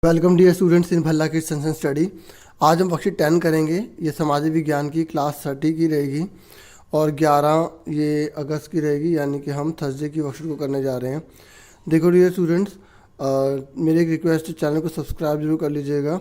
Welcome dear students in Bhalla kids sense study. आज हम worksheet 10 करेंगे। ये समाजी विज्ञान की क्लास 30 की रहेगी और 11 ये अगस्त की रहेगी, यानी कि हम थर्सडे की वर्कशीट को करने जा रहे हैं। देखो डियर स्टूडेंट्स, मेरी एक रिक्वेस्ट है, चैनल को सब्सक्राइब जरूर कर लीजिएगा।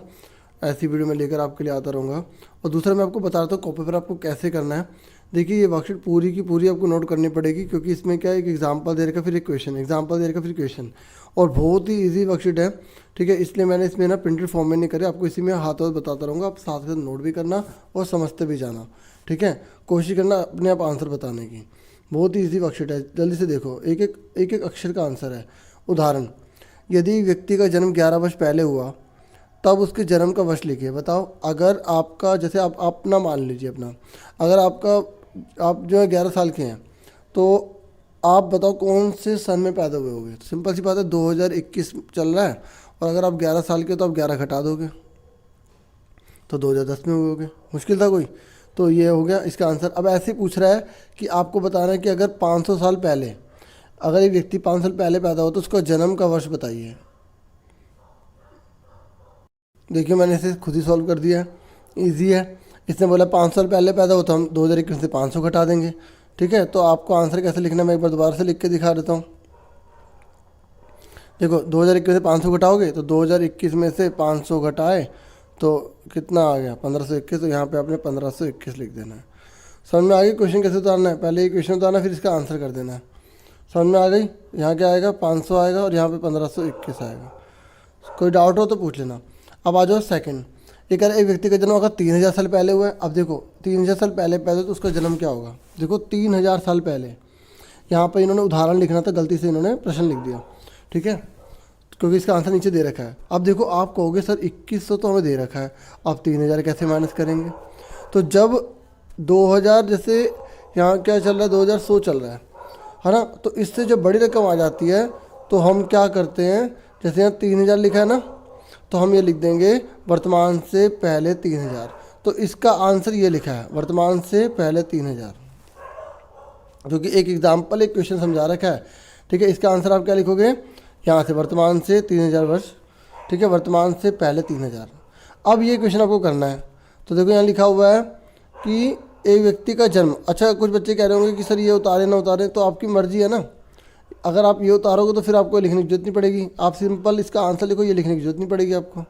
ऐसी वीडियो मैं लेकर आपके लिए आता रहूँगा। और दूसरा मैं आपको बता रहा था कॉपी पर आपको कैसे करना है। देखिए ये वर्कशीट पूरी की पूरी आपको नोट करनी पड़ेगी, क्योंकि इसमें क्या है, एक एग्जांपल दे रखा फिर एक क्वेश्चन, एग्जांपल दे रखा फिर क्वेश्चन, और बहुत ही इजी वर्कशीट है। ठीक है, इसलिए मैंने इसमें ना प्रिंटेड फॉर्म में नहीं करे, आपको इसी में हाथों बताता रहूँगा। आप साथ साथ नोट भी करना और समझते भी जाना। ठीक है, कोशिश करना अपने आप आंसर बताने की। बहुत ही ईजी वर्कशीट है, जल्दी से देखो। एक अक्षर का आंसर है। उदाहरण, यदि व्यक्ति का जन्म 11 वर्ष पहले हुआ तब उसके जन्म का वर्ष लिखिए। बताओ, अगर आपका जैसे आप अपना मान लीजिए अपना, अगर आप जो है 11 साल के हैं, तो आप बताओ कौन से सन में पैदा हुए होंगे। तो सिंपल सी बात है, 2021 चल रहा है, और अगर आप 11 साल के हो तो आप 11 घटा दोगे तो 2010 में हुए होगे। मुश्किल था कोई? तो ये हो गया इसका आंसर। अब ऐसे ही पूछ रहा है कि आपको बताना है कि अगर 500 साल पहले, अगर एक व्यक्ति 5 साल पहले पैदा हो तो उसका जन्म का वर्ष बताइए। देखिए मैंने इसे खुद ही सॉल्व कर दिया है, ईजी है। इसने बोला 5 साल पहले पैदा हो तो हम 2021 से 500 घटा देंगे। ठीक है, तो आपको आंसर कैसे लिखना है मैं एक बार दोबारा से लिख के दिखा देता हूँ। देखो 2021 से 500 घटाओगे तो 2021 में से 500 घटाए तो कितना आ गया, 1521। तो यहाँ पे आपने 1521 लिख देना है। समझ में आ गई क्वेश्चन कैसे उतारना है? पहले ये क्वेश्चन उतारना, फिर इसका आंसर कर देना है। समझ में आ गई? यहाँ क्या आएगा, 500 आएगा और यहाँ पे 1521 आएगा। कोई डाउट हो तो पूछ लेना। अब आ जाओ सेकंड। ये कह रहा है एक व्यक्ति का जन्म अगर 3000 साल पहले हुआ है। अब देखो 3000 साल पहले पैदा तो उसका जन्म क्या होगा। देखो 3000 साल पहले, यहाँ पर इन्होंने उदाहरण लिखना था, गलती से इन्होंने प्रश्न लिख दिया। ठीक है, क्योंकि इसका आंसर नीचे दे रखा है। अब देखो आप कहोगे सर 2100 तो हमें दे रखा है, अब 3000 कैसे माइनस करेंगे। तो जब 2000, जैसे यहाँ क्या चल रहा है, 2100 चल रहा है ना, तो इससे जब बड़ी रकम आ जाती है तो हम क्या करते हैं, जैसे यहाँ 3000 लिखा है ना, तो हम ये लिख देंगे वर्तमान से पहले 3000। तो इसका आंसर ये लिखा है, वर्तमान से पहले 3000, जो कि एक एग्जाम्पल, एक क्वेश्चन समझा रखा है। ठीक है, इसका आंसर आप क्या लिखोगे, यहाँ से वर्तमान से 3000 वर्ष। ठीक है, वर्तमान से पहले 3000। अब ये क्वेश्चन आपको करना है। तो देखो यहाँ लिखा हुआ है कि एक व्यक्ति का जन्म। अच्छा, कुछ बच्चे कह रहे होंगे कि सर ये उतारे ना उतारे, तो आपकी मर्जी है ना। अगर आप ये उतारोगे तो फिर आपको लिखने की जरूरत नहीं पड़ेगी, आप सिंपल इसका आंसर लिखो, ये लिखने की जरूरत नहीं पड़ेगी आपको।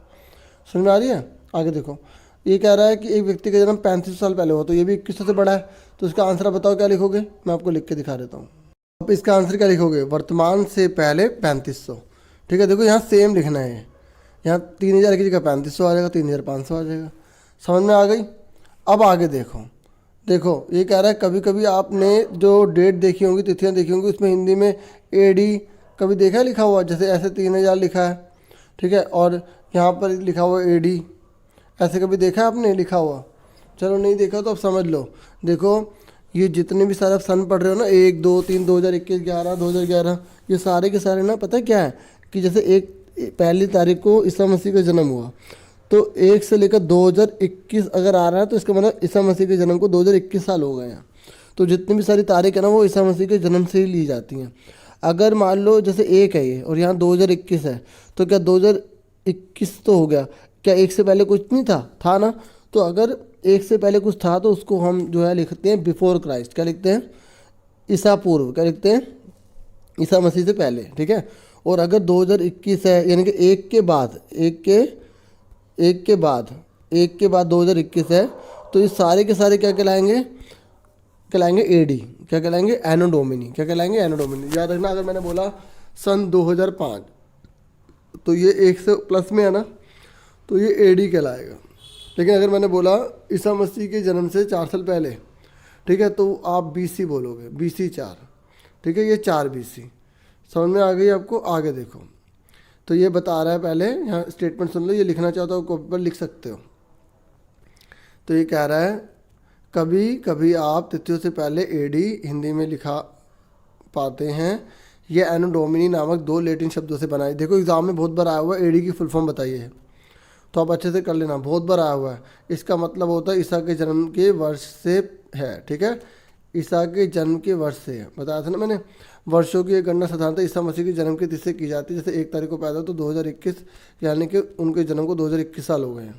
समझ में आ रही है? आगे देखो, ये कह रहा है कि एक व्यक्ति का जन्म 35 साल पहले हुआ, तो ये भी 2100 से बड़ा है। तो इसका आंसर बताओ क्या लिखोगे, मैं आपको लिख के दिखा देता हूँ। अब इसका आंसर क्या लिखोगे, वर्तमान से पहले 3500। ठीक है, देखो यहाँ सेम लिखना है। यहाँ 3000 की जगह 3500 आ जाएगा, 3500 आ जाएगा। समझ में आ गई? अब आगे देखो, ये कह रहा है कभी कभी आपने जो डेट देखी होंगी, तिथियाँ देखी होंगी, उसमें हिंदी में एडी कभी देखा है लिखा हुआ, जैसे ऐसे 3000 लिखा है। ठीक है, और यहाँ पर लिखा हुआ एडी, ऐसे कभी देखा है आपने लिखा हुआ? चलो नहीं देखा तो अब समझ लो। देखो ये जितने भी सारे सन पढ़ रहे हो ना, 1 2 3 2021 11 2011, ये सारे के सारे ना, पता है क्या है कि जैसे एक पहली तारीख को ईसा मसीह का जन्म हुआ, तो 1 से लेकर 2021 अगर आ रहा है तो इसका मतलब ईसा मसीह के जन्म को 2021 साल हो गए हैं। तो जितनी भी सारी तारीख है ना, वो ईसा मसीह के जन्म से ही ली जाती हैं। अगर मान लो जैसे 1 है ये और यहाँ 2021 है, तो क्या 2021 तो हो गया, क्या 1 से पहले कुछ नहीं था ना। तो अगर 1 से पहले कुछ था तो उसको हम जो है लिखते हैं बिफोर क्राइस्ट। क्या लिखते हैं? ईसा पूर्व। क्या लिखते हैं? ईसा मसीह से पहले। ठीक है, और अगर 2021 है, यानी कि एक के बाद 2021 है, तो ये सारे के सारे क्या कहलाएंगे एडी। क्या कहलाएंगे? एनो डोमिनी। क्या कहलाएंगे? एनो डोमिनी। याद रखना, अगर मैंने बोला सन 2005 तो ये 1 से प्लस में है ना, तो ये एडी कहलाएगा। लेकिन अगर मैंने बोला ईसा मसीह के जन्म से 4 साल पहले, ठीक है, तो आप बीसी बोलोगे, बीसी 4। ठीक है, ये 4 बीसी। समझ में आ गई आपको? आगे देखो, तो ये बता रहा है, पहले यहाँ स्टेटमेंट सुन लो, ये लिखना चाहता हो कॉपी पर लिख सकते हो। तो ये कह रहा है कभी कभी आप तिथियों से पहले एडी हिंदी में लिखा पाते हैं। ये एनो डोमिनी नामक 2 लैटिन शब्दों से बनाए। देखो एग्जाम में बहुत बार आया हुआ है, एडी की फुल फॉर्म बताइए, तो आप अच्छे से कर लेना, बहुत बार आया हुआ है। इसका मतलब होता है ईसा के जन्म के वर्ष से है। ठीक है, ईसा के जन्म के वर्ष से है, बताया था ना मैंने। वर्षों की एक गणना साधारणतः ईसा मसीह के जन्म की तिथि से की जाती है। जैसे 1 तारीख को पैदा हो तो 2021, यानी कि उनके जन्म को 2021 साल हो गए हैं।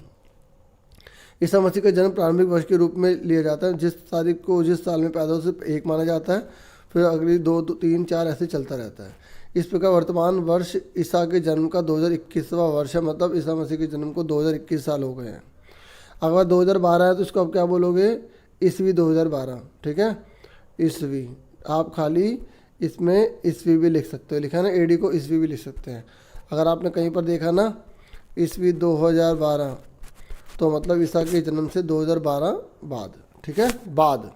ईसा मसीह का जन्म प्रारंभिक वर्ष के रूप में लिया जाता है। जिस तारीख को जिस साल में पैदा हो सिर्फ एक माना जाता है, फिर अगली 2, 3, 4 ऐसे चलता रहता है। इस प्रकार वर्तमान वर्ष ईसा के जन्म का 2021वां वर्ष है, मतलब ईसा मसीह के जन्म को 2021 साल हो गए हैं। अगर 2012 है तो इसको आप क्या बोलोगे? ईस्वी 2012, ठीक है, ईस्वी। आप खाली इसमें ईस्वी भी लिख सकते हो, लिखा है ना, एडी को ईस्वी भी लिख सकते हैं। अगर आपने कहीं पर देखा ना ईस्वी 2012, तो मतलब ईसा के जन्म से 2012 बाद, ठीक है, बाद।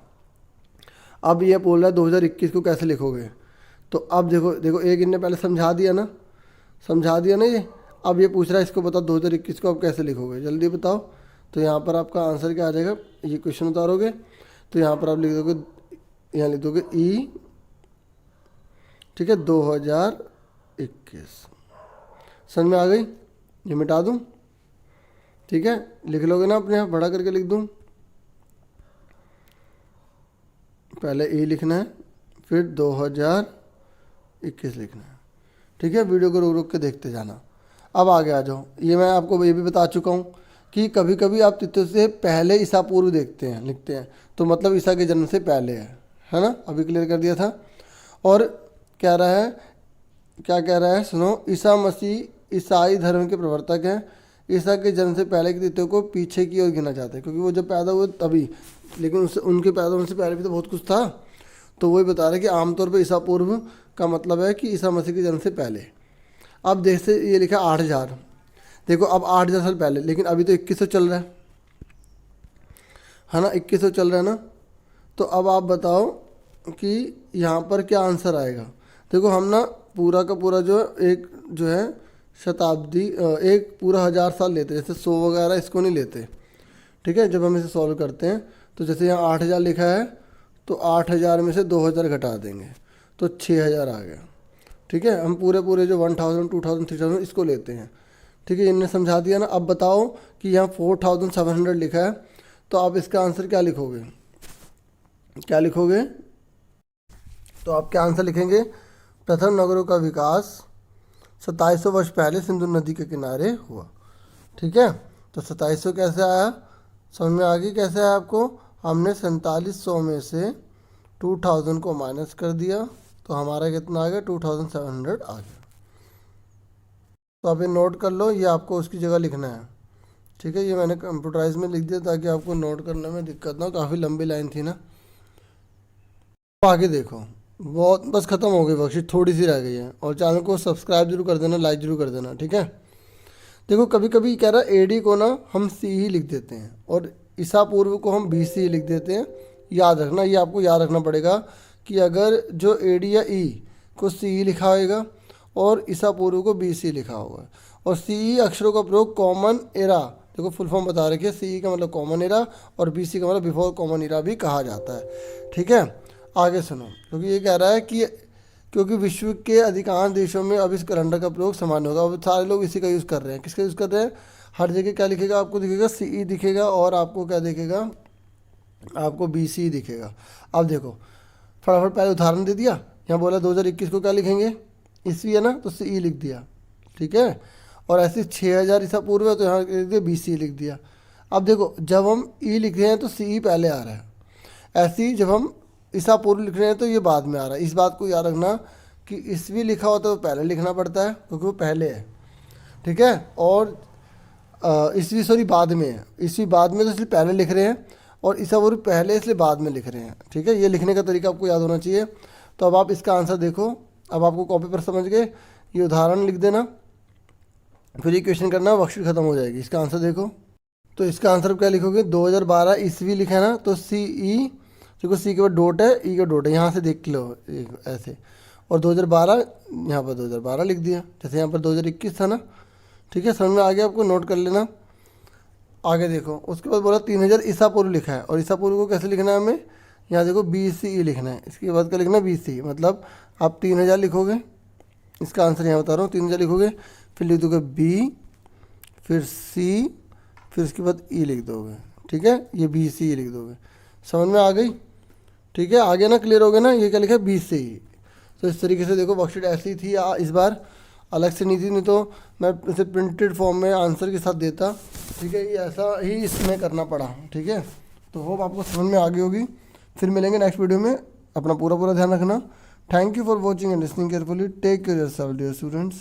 अब ये बोल रहा है 2021 को कैसे लिखोगे? तो अब देखो एक इनने पहले समझा दिया ना ये। अब ये पूछ रहा है इसको बताओ 2021 को आप कैसे लिखोगे, जल्दी बताओ। तो यहाँ पर आपका आंसर क्या आ जाएगा? ये क्वेश्चन उतारोगे तो यहाँ पर आप लिख दोगे, यहाँ लिख दोगे ई, ठीक है, 2021। समझ में आ गई? ये मिटा दूँ, ठीक है, लिख लोगे ना अपने यहाँ, बड़ा करके लिख दूँ। पहले ई लिखना है, फिर 2021 लिखना है, ठीक है। वीडियो को रुक रुक के देखते जाना। अब आगे आ जाओ। ये मैं आपको ये भी बता चुका हूँ कि कभी कभी आप तिथि से पहले ईसा पूर्व लिखते हैं, तो मतलब ईसा के जन्म से पहले है ना, अभी क्लियर कर दिया था। और क्या कह रहा है सुनो, ईसा मसीह ईसाई धर्म के प्रवर्तक हैं। ईसा के जन्म से पहले की तिथियों को पीछे की ओर गिना जाता है, क्योंकि वो जब पैदा हुए तभी, लेकिन उससे उनके पैदा होने से पहले भी तो बहुत कुछ था। तो वही बता रहे कि आमतौर पर ईसा पूर्व का मतलब है कि ईसा मसीह के जन्म से पहले। अब जैसे ये लिखा 8000, देखो अब 8000 साल पहले, लेकिन अभी तो 2100 चल रहा है ना, 2100 चल रहा है ना। तो अब आप बताओ कि यहाँ पर क्या आंसर आएगा। देखो हम ना पूरा का पूरा एक शताब्दी, एक पूरा 1000 साल लेते हैं, जैसे 100 वगैरह इसको नहीं लेते, ठीक है। जब हम इसे सॉल्व करते हैं तो जैसे यहाँ 8000 लिखा है, तो 8000 में से 2000 घटा देंगे तो 6000 आ गया, ठीक है। हम पूरे जो 1000, 2000, 3000 इसको लेते हैं, ठीक है। इनने समझा दिया ना। अब बताओ कि यहाँ 4700 लिखा है, तो आप इसका आंसर क्या लिखोगे? तो आप क्या आंसर लिखेंगे? प्रथम नगरों का विकास 2700 वर्ष पहले सिंधु नदी के किनारे हुआ, ठीक है। तो 2700 कैसे आया? समझ में आ गई कैसे आया आपको? हमने 4700 में से 2000 को माइनस कर दिया, तो हमारा कितना आ गया? 2700 आ गया। तो आप ये नोट कर लो, ये आपको उसकी जगह लिखना है, ठीक है। ये मैंने कंप्यूटराइज में लिख दिया ताकि आपको नोट करने में दिक्कत ना हो, काफ़ी लंबी लाइन थी ना। तो आगे देखो, बहुत बस ख़त्म हो गई वर्कशीट, थोड़ी सी रह गई है। और चैनल को सब्सक्राइब जरूर कर देना, लाइक जरूर कर देना, ठीक है। देखो कभी कभी कह रहा है एडी को ना हम सी ही लिख देते हैं और ईसा पूर्व को हम बी सी लिख देते हैं। याद रखना, ये आपको याद रखना पड़ेगा कि अगर जो एडी या ई को सी लिखा होगा और ईसा पूर्व को बी सी लिखा होगा, और सी अक्षरों का प्रयोग कॉमन एरा, देखो फुल फॉर्म बता रखिए, सी का मतलब कॉमन एरा और बी सी का मतलब बिफोर कॉमन एरा भी कहा जाता है, ठीक है। आगे सुनो, क्योंकि ये कह रहा है कि क्योंकि विश्व के अधिकांश देशों में अब इस कैलेंडर का प्रयोग सामान्य होगा। अब सारे लोग इसी का यूज़ कर रहे हैं। किसका यूज़ कर रहे हैं? हर जगह क्या लिखेगा? आपको दिखेगा सी दिखेगा, और आपको क्या दिखेगा? आपको बी सी दिखेगा। अब देखो फटाफट पहले उदाहरण दे दिया। यहाँ बोला 2021 को क्या लिखेंगे? ईस्वी है ना, तो सी लिख दिया, ठीक है। और ऐसे 6000 ईसा पूर्व है तो यहाँ लिख दिया बी सी लिख दिया। अब देखो जब हम ई लिख रहे हैं तो सी पहले आ रहा है, ऐसे ही जब हम ईसा पूर्व लिख रहे हैं तो ये बाद में आ रहा है। इस बात को याद रखना कि ईस्वी लिखा हो तो पहले लिखना पड़ता है क्योंकि वो पहले है, ठीक है। और ईस्वी सॉरी बाद में है, ईस्वी बाद में तो इसलिए पहले लिख रहे हैं, और ईसा पूर्व पहले इसलिए बाद में लिख रहे हैं, ठीक है। ये लिखने का तरीका आपको याद होना चाहिए। तो अब आप इसका आंसर देखो, अब आपको कॉपी पर समझ गए, ये उदाहरण लिख देना, फिर ये क्वेश्चन करना, वर्कशीट खत्म हो जाएगी। इसका आंसर देखो, तो इसका आंसर क्या लिखोगे? 2012 ईस्वी लिखा है ना, तो सी ई, देखो सी के बाद डॉट है, ई का डॉट है, यहाँ से देख लो ऐसे, और 2012 यहाँ पर 2012 लिख दिया, जैसे यहाँ पर 2021 था ना, ठीक है। समझ में आ गया आपको? नोट कर लेना। आगे देखो, उसके बाद बोला 3000 ईसा पूर्व लिखा है, और ईसा पूर्व को कैसे लिखना है हमें? यहाँ देखो बी सी ई लिखना है, इसके बाद क्या लिखना है? बी सी, मतलब आप 3000 लिखोगे, इसका आंसर यहाँ बता रहा हूँ, 3000 लिखोगे, फिर लिख दोगे बी, फिर सी, फिर इसके बाद ई लिख दोगे, ठीक है। ये बी सी लिख दोगे। समझ में आ गई? ठीक है, आगे ना क्लियर हो गया ना? ये क्या लिखा है? B C. तो इस तरीके से देखो वर्कशीट ऐसी थी, इस बार अलग से नहीं थी, नहीं तो मैं इसे प्रिंटेड फॉर्म में आंसर के साथ देता। ठीक है, ये ऐसा ही इसमें करना पड़ा। ठीक है, तो होप आपको समझ में आ गई होगी। फिर मिलेंगे नेक्स्ट वीडियो में, अपना पूरा ध्यान रखना। Thank you for watching and listening carefully. Take care yourself dear students.